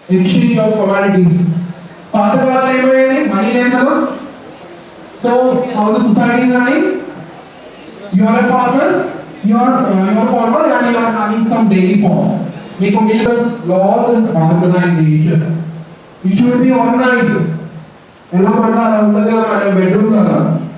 exchange of commodities. Money so how the society is running? You are a farmer, you are farmer and you are having some dairy farm. Make laws and organization. It should be organized. bedroom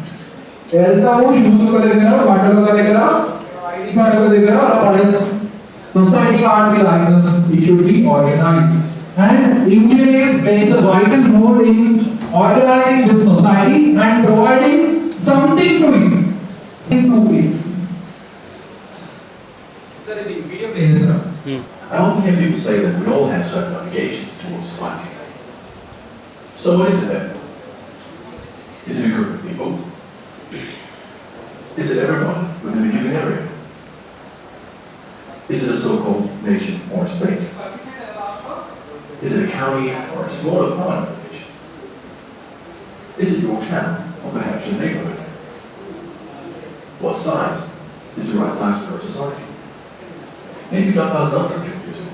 society can't be like this. It should be organized. And engineers plays a vital role in organizing this society and providing something to it. Sir, the video plays. I often hear people say that we all have certain obligations towards society. So what is it then? Is it a group of people? Is it everyone within a given area? Is it a so-called nation or state? Is it a county or a smaller part of a nation? Is it your town or perhaps your neighborhood? What size is the right size for a society? Maybe that does not confuse you.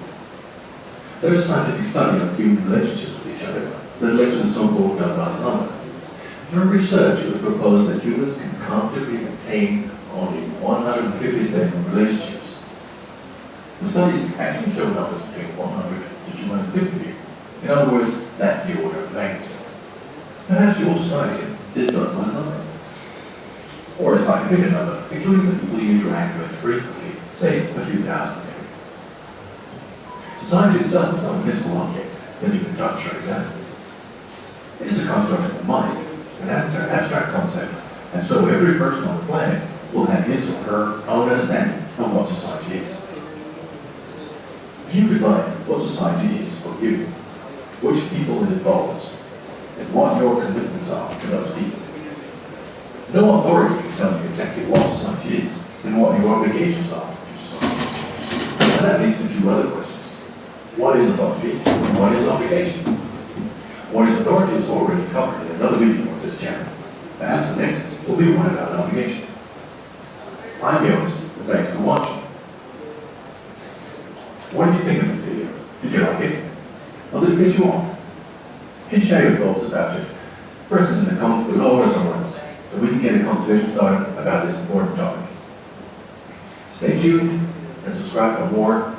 There is a scientific study of human relationships with each other that led to the so-called Dunbar's number. Through research, it was proposed that humans can comfortably attain only 157 relationships. The studies actually show numbers between 100 to 250. In other words, that's the order of magnitude. Perhaps your society is Dunbar's number. Or a slightly bigger number, including the people you interact with frequently, say a few thousand maybe. Society itself is not a physical object that you can touch or examine. It is a construct of the mind, an abstract concept, and so every person on the planet will have his or her own understanding of what society is. You define what society is for you, which people it involves, and what your commitments are to those people. No authority can tell you exactly what society is and what your obligations are to society. And that leads to two other questions. What is authority and what is obligation? What is authority is already covered in another video of this channel. Perhaps the next will be one about obligation. I'm yours, and thanks for watching. What did you think of this video? Did you like it? Or did it piss you off? Please share your thoughts about it. For instance, in the comments below or somewhere else, so we can get a conversation started about this important topic. Stay tuned and subscribe for more.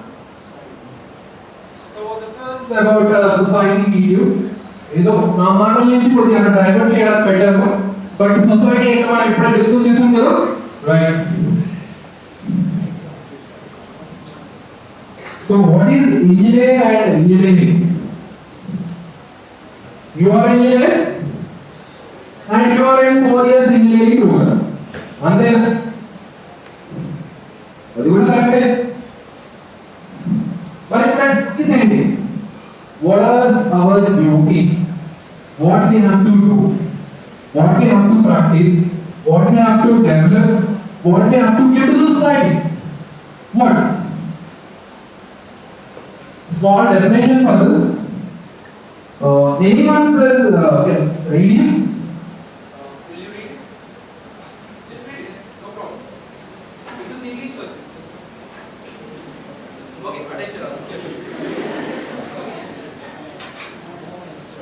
So this is about society video. Not only divert better, but society discuss right. So what is engineering and engineering? You are engineer and you are in 4 years engineering program. And then but it is ending. What are our duties? What we have to do? What we have to practice? What we have to develop? What we have to give to the society? What? Small definition for this. Anyone please reading? Will you read it? Just read it. No problem. It is English also. Okay, attention.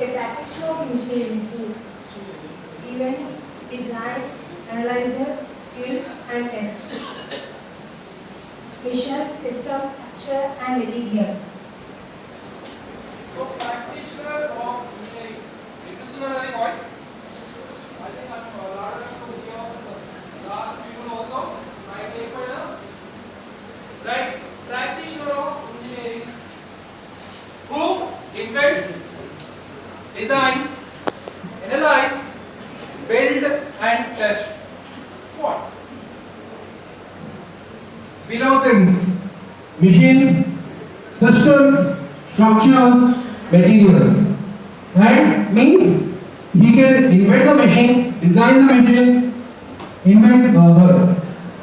A practitioner of engineering include events, design, analyzer, build and test, mission, system, structure and material. So, practitioner of engineering. Interested in any point? I think I'm a lot of people also. Right? Practitioner of engineering who invents, designs, analyze, build and test. What? Below things: machines, systems, structures, materials. And means he can invent the machine, design the machine, invent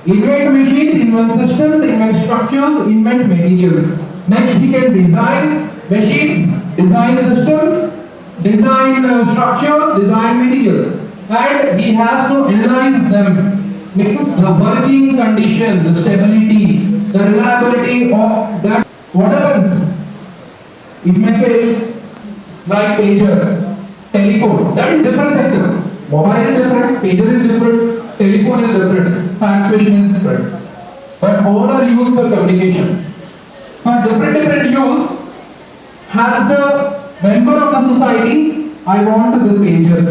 machines, invent systems, invent structures, invent materials. Next he can design machines, design systems, design structures, design materials. And he has to analyze them, because the working condition, the stability, the reliability of that. What happens? it may be like pager, telephone. That is different sector. Mobile is different, pager is different, telephone is different, transmission is different. But all are used for communication. But different use has a member of the society. I want this pager.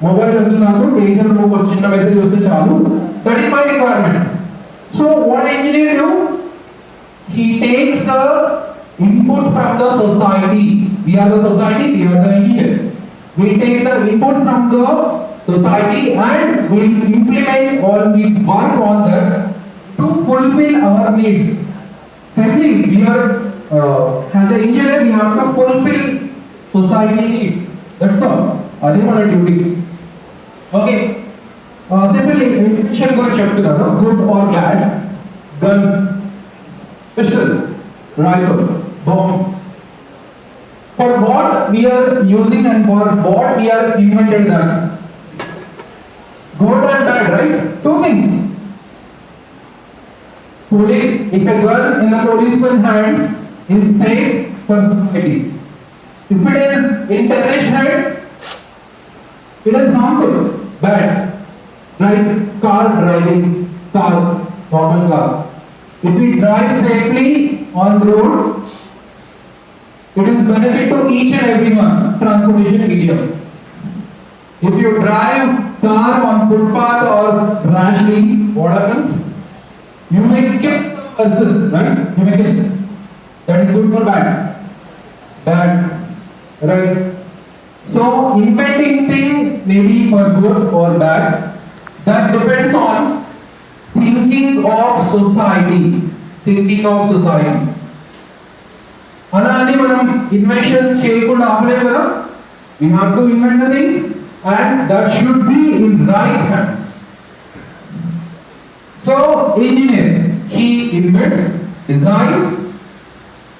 Mobile is not pager. No question. No message. That is my requirement. So what engineer do? He takes the input from the society. We are the society. We are the engineer. We take the inputs from the society and we implement or we work on that to fulfill our needs. Simply, we are as an engineer, we have to fulfill society needs. That's all. That is our duty. Okay. Simply, invention going to check together, good or bad, gun, pistol, rifle, bomb. For what we are using and for what we are invented them. Good and bad, right? Two things. Police, if a gun in a policeman's hands is safe for society. If it is in terrorist hand, it is harmful, bad. Right? Car driving, normal car. If we drive safely on the road, it is benefit to each and everyone, transportation medium. If you drive car on footpath or rashly, what happens? You may kill the person, right? You may kill. That is good or bad? Bad. Right? So, inventing thing may be for good or bad. That depends on thinking of society. Thinking of society. Inventions we have to invent the things and that should be in right hands. So, engineer, he invents, designs,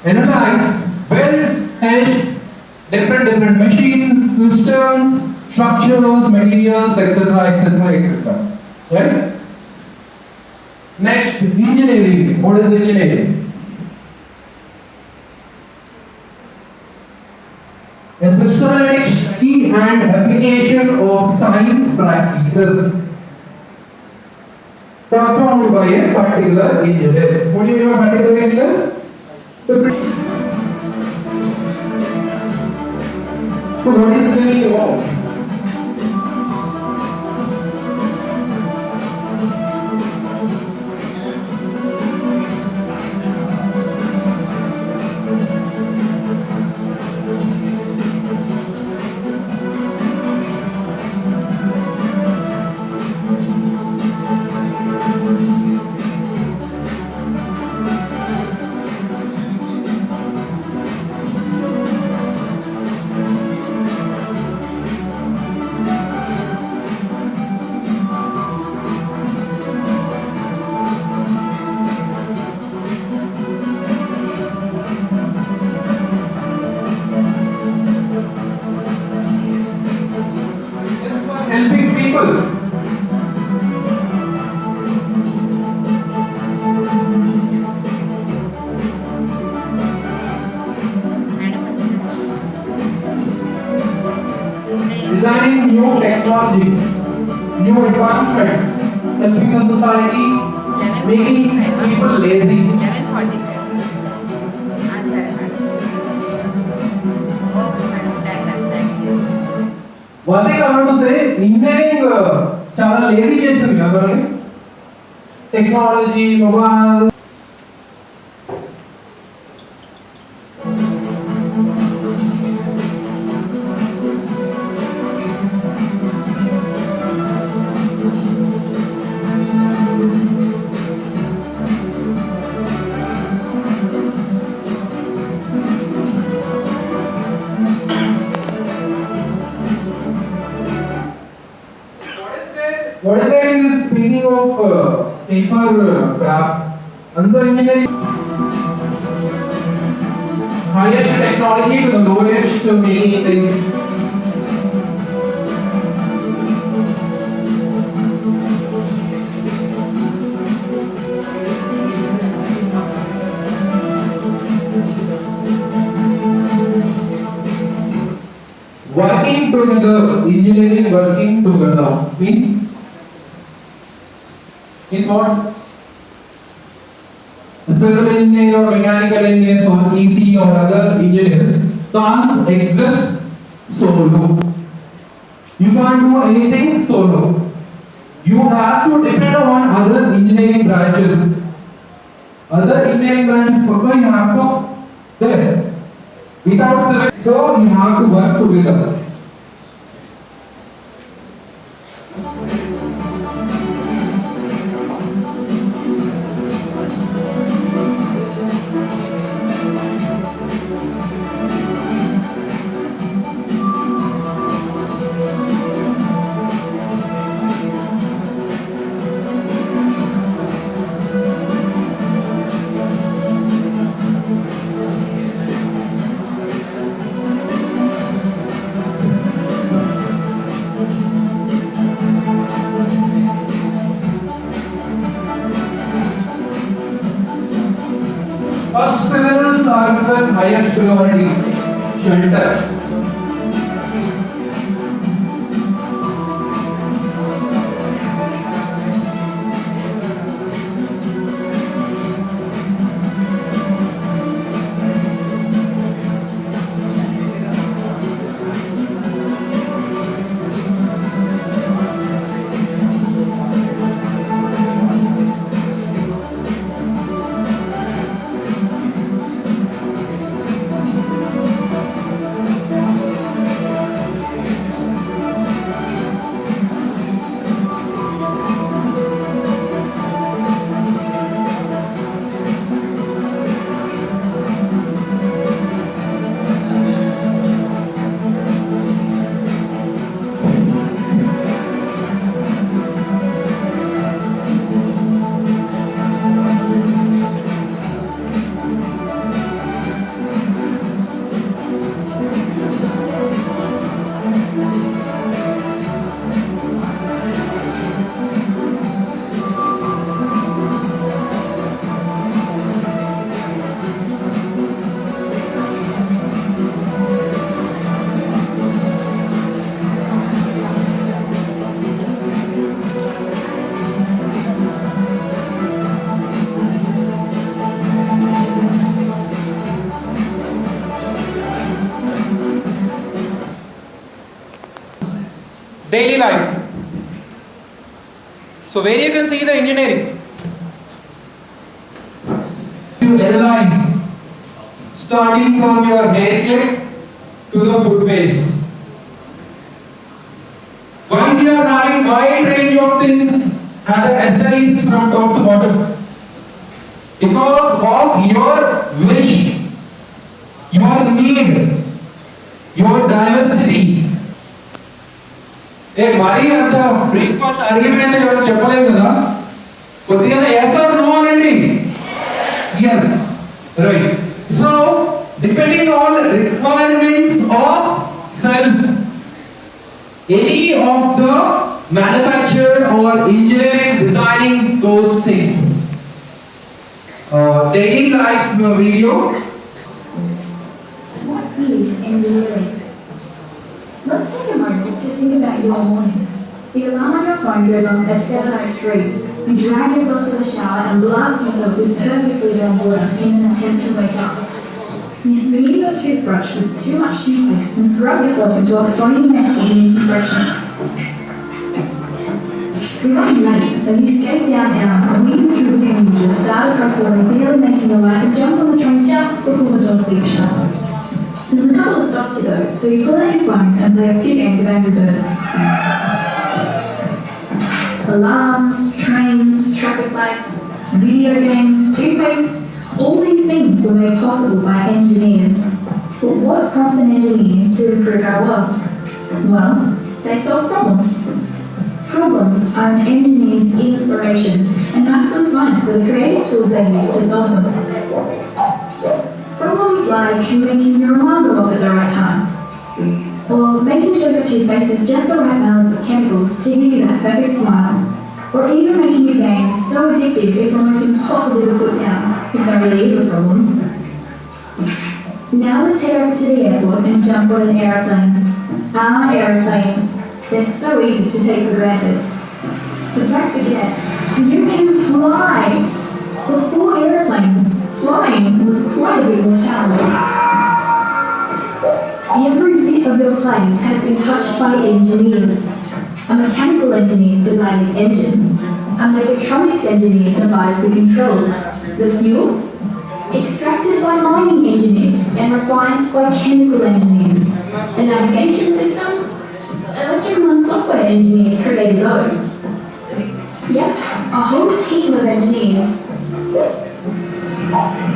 analyzes, well-test different machines, systems, structures, materials, etc. Right? Next, engineering. What is engineering? A systematic study and application of science practices performed by a particular engineer. What do you mean by particular engineer? So what is the meaning of? Helping people. Designing new technology, new advancement, helping the society, making people lazy. 11:45. Sir, madam. Thank you. One thing I want to say, engineering చాలా lazy చేస్తుంది కదా technology mobile What is there in this speaking of paper crafts? Under engineering, highest technology to the lowest many things. working together, engineering working together means what? A civil engineer or mechanical engineer or EC or other engineer can't exist solo. You can't do anything solo. You have to depend on other engineering branches. Other engineering branches, you have to there. Without civil, so you have to work together. First civils are the highest priority shelter. Daily life. So where you can see the engineering. You airlines, starting from your hair clip to the food base. Why we are having wide range of things as accessories from top to bottom? Because of your wish, your need, your diversity. మరి అంత breakfast అరిగిపోయింది ఎవరు చెప్పలేదు కదా కొద్దిగా yes or no అనండి yes right so depending on requirements of self any of the manufacturer or engineer is designing those things daily life video. What is engineering? Let's take a moment to think about your morning. The alarm on your phone goes off at 7:03. You drag yourself to the shower and blast yourself with perfectly warm water in an attempt to wake up. You smoothie your toothbrush with too much toothpaste and scrub yourself into a foamy mess of minty freshness. You're running late, so you skate downtown and weaving through the commuters, start across the way, barely making the light to jump on the train just before the doors leave shut. There's a couple of stops to go, so you pull out your phone and play a few games of Angry Birds. Alarms, trains, traffic lights, video games, toothpaste, all these things were made possible by engineers. But what prompts an engineer to improve our world? Well, they solve problems. Problems are an engineer's inspiration, and maths and science are the creative tools they use to solve them. Problems like making your alarm go off at the right time, or making sure your toothpaste has just the right balance of chemicals to give you that perfect smile, or even making a game so addictive it's almost impossible to put down, if that really is a problem. Now let's head over to the airport and jump on an aeroplane. Our aeroplanes, they're so easy to take for granted. But don't forget, you can fly. Before aeroplanes, flying was quite a bit more challenging. Every bit of your plane has been touched by engineers. A mechanical engineer designed the engine. A mechatronics engineer devised the controls. The fuel? Extracted by mining engineers and refined by chemical engineers. The navigation systems? Electrical and software engineers created those. Yep, a whole team of engineers.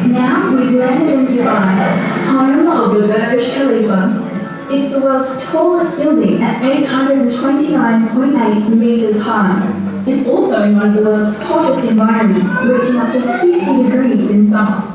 Now we've landed in Dubai, home of the Burj Khalifa. It's the world's tallest building at 829.8 meters high. It's also in one of the world's hottest environments, reaching up to 50 degrees in summer.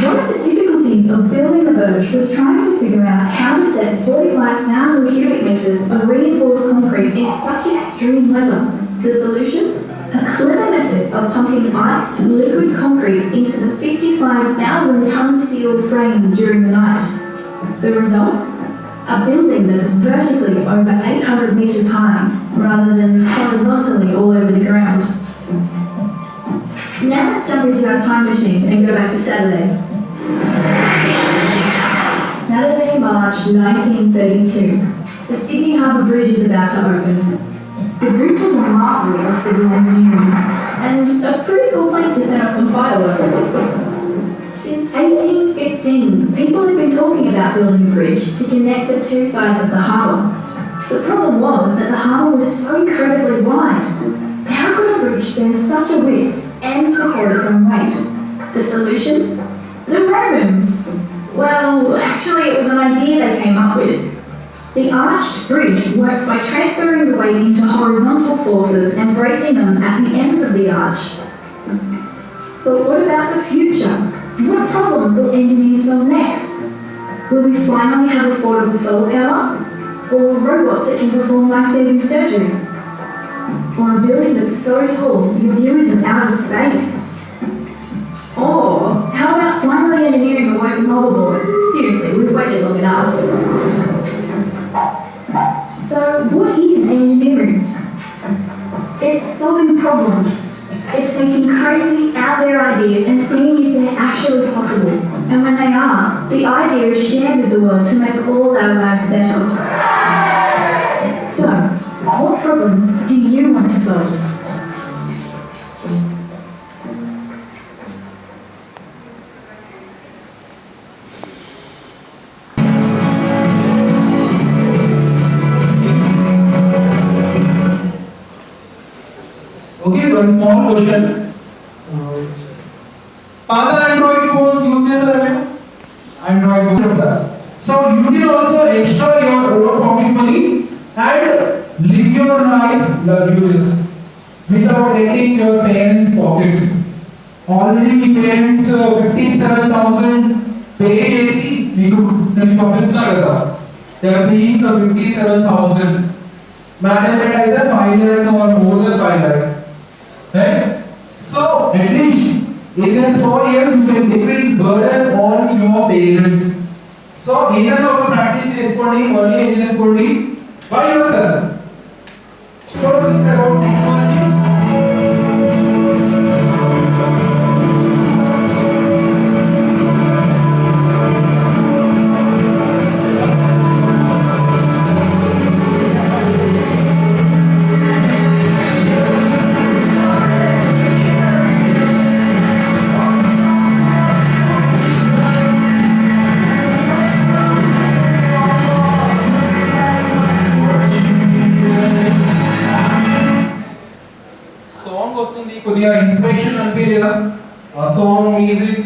One of the difficulties of building the Burj was trying to figure out how to set 45,000 cubic meters of reinforced concrete in such extreme weather. The solution? A clever method of pumping iced liquid concrete into the 55,000-ton steel frame during the night. The result? A building that's vertically over 800 meters high, rather than horizontally all over the ground. Now let's jump into our time machine and go back to Saturday. Saturday, March 1932. The Sydney Harbour Bridge is about to open. The bridge is a marvel of civil engineering, and a pretty cool place to set up some fireworks. Since 1815, people have been talking about building a bridge to connect the two sides of the harbour. The problem was that the harbour was so incredibly wide. How could a bridge spend such a width and support its own weight? The solution? The Romans. Well, actually it was an idea they came up with. The arched bridge works by transferring the weight into horizontal forces and bracing them at the ends of the arch. But what about the future? What problems will engineers solve next? Will we finally have affordable solar power? Or robots that can perform life-saving surgery? Or a building that's so tall your view is in outer space? Or how about finally engineering a working hoverboard? Seriously, we've waited long enough. So, what is engineering? It's solving problems. It's taking crazy, out-there ideas and seeing if they're actually possible. And when they are, the idea is shared with the world to make all our lives better. So, what problems do you want to solve? Okay, one more question. Are the Android phones useless revenue? Android phones. So you can also extra your own pocket money and live your life luxurious without ending your parents' pockets. Already parents 57,000 paid AC. We could they are paying 57,000. Management either 5 lakhs or more than 5 lakhs. Right? So, at least in the 4 years, you can decrease burden on your parents. So, either of practice is early by yourself. So, this is about technology. కొద్దిగా impression అనిపించలేదా ఆ song music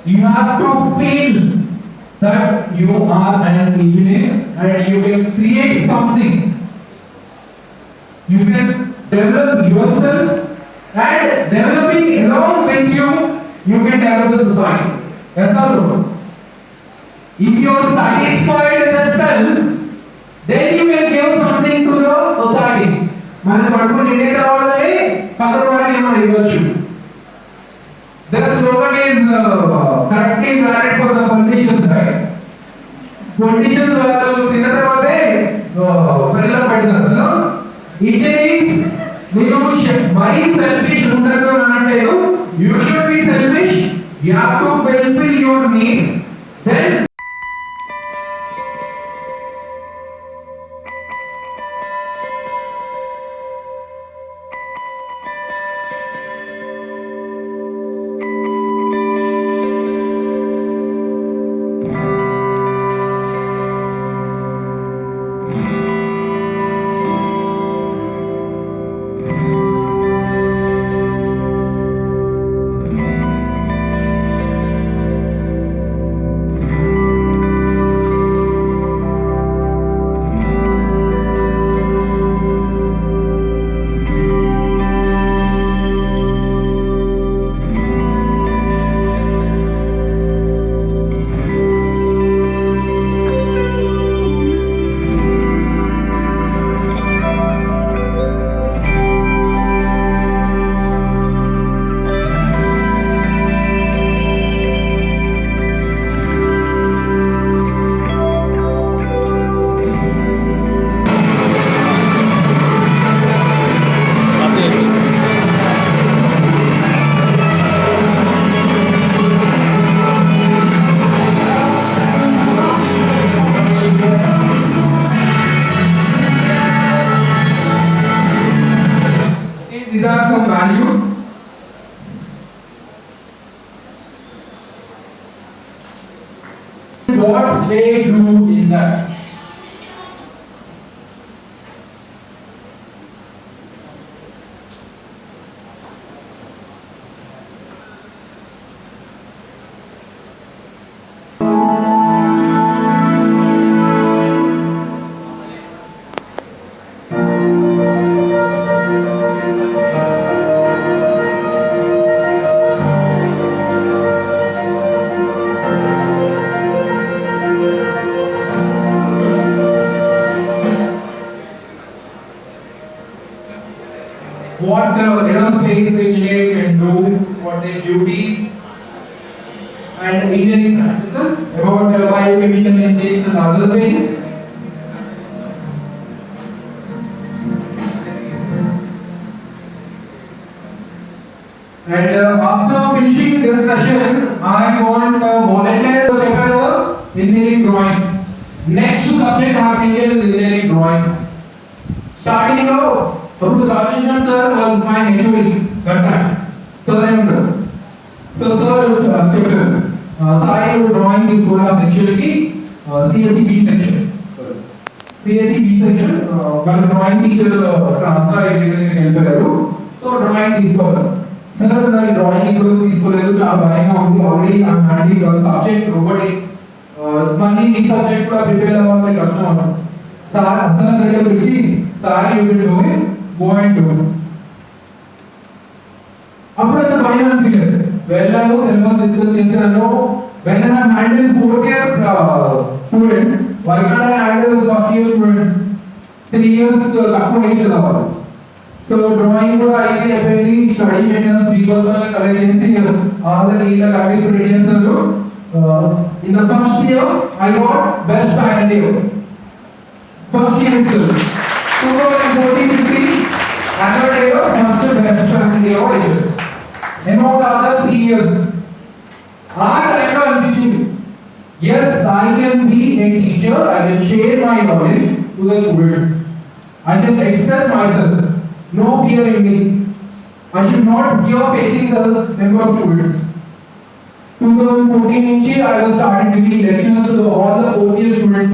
you have to feel that you are an engineer and you can create something, you can develop yourself and developing along with you can develop the society. Yes or no? If you are satisfied with yourself, then you will give something to the society. మన పడుకుని నిండే తర్వాతనే పక్కన వాళ్ళకి ఏమైనా ఇవ్వచ్చు. The slogan is correctly valid for the public politicians వాళ్ళు తిన్న తర్వాతే పరిలోకి పెడతారు కదా. ఇట్ ఈస్ మీరు మరీ సెల్ఫిష్ ఉండదు అనట్లేదు. You should be selfish. You have to fulfil your needs. Then these are some values. What they do in that. What the aerospace engineer can do, what their duties and engineering practices, about the biochemical intakes and other things. And after finishing this session, I want volunteers to prepare the engineering drawing. Next subject I have taken is engineering drawing. Starting now, Rajan sir was my HOD that time. So then, sir Sai was drawing this goal of sexuality, CSE B section. CSE B section, but the drawing teacher transfer everything in help. So drawing this goal. Sir, like drawing this goal is buying already. I'm handling one subject, robotic. Money this subject could prepare about the customer. Sir, Sai, you will do it. Go and do. After the final figure, well, I know syllabus discuss since I know when I handle 4th year student, why can't I handle the first year students? 3 years age level. So drawing would easy apparently study maintenance, pre-personal collection, all the legal activities. In the first year, I got best final year. First year itself. 2014-15. Another day of master best family award. Among the other seniors, I am teaching. Yes, I can be a teacher. I can share my knowledge to the students. I can express myself. No fear in me. I should not fear facing the number of students. 2014 I was started giving lectures to all the 4th year students.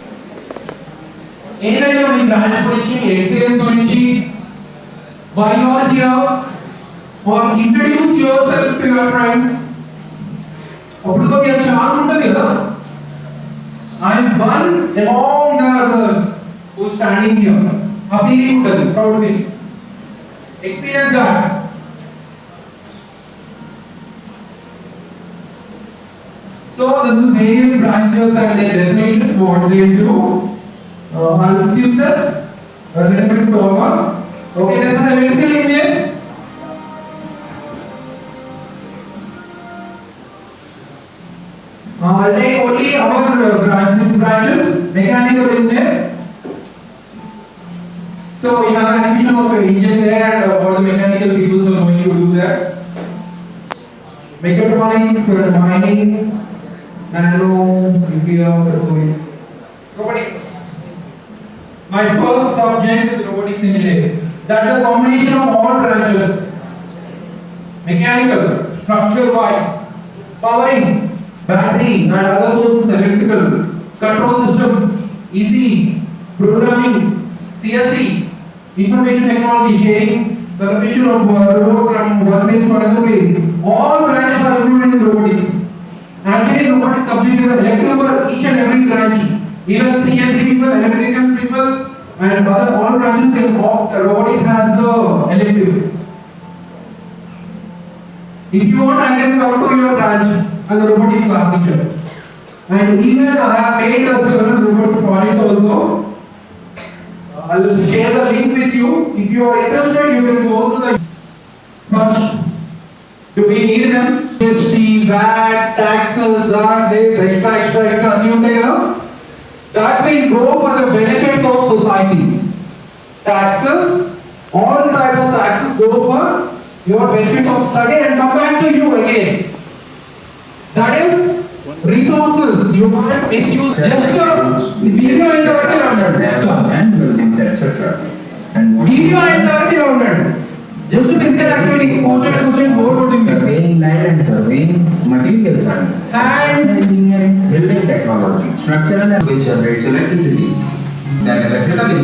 ఏదైనా మీ branch గురించి experience గురించి why you are here or introduce yourself to your friends. అప్పుడు కొద్దిగా charm ఉంటుంది కదా. I am one among the others who standing here. ఆ feeling ఉంటుంది, proud feeling. Experience that. So this is various branches and their definition, what they do. I'll skip this. A little bit forward. Okay, this is electrical engineer. I'll take only our branches, mechanical in there. So we have an admission of engine there, and all the mechanical people are going to do that. Mechatronics, mining, nano, nuclear, robotics. My first subject is robotics engineering. That is a combination of all branches. Mechanical, structural wise, powering, battery and other sources, electrical, control systems, EC, programming, CSE, information technology, sharing, the transmission of robot from one place to another place. All branches are included in robotics. Actually, robotics subject is elective for each and every branch. Even CSE people, electrical people, and other all branches can opt. Robotics has the elective. If you want, I can come to your branch as a robotics class teacher. And even I have made several robot projects also. I will share the link with you. If you are interested, you can go to the first. Do we need them? GST, VAT, taxes, that, this, extra, new data. That will go for the benefit of society. Taxes, all types of taxes go for your benefit of study and come back to you again. That is resources you might misuse just video and and buildings, etc. And what video and just a physical activity, question, board surveying land and surveying material science, and engineering, building technology, structural and which generates electricity. Then electrical engineering.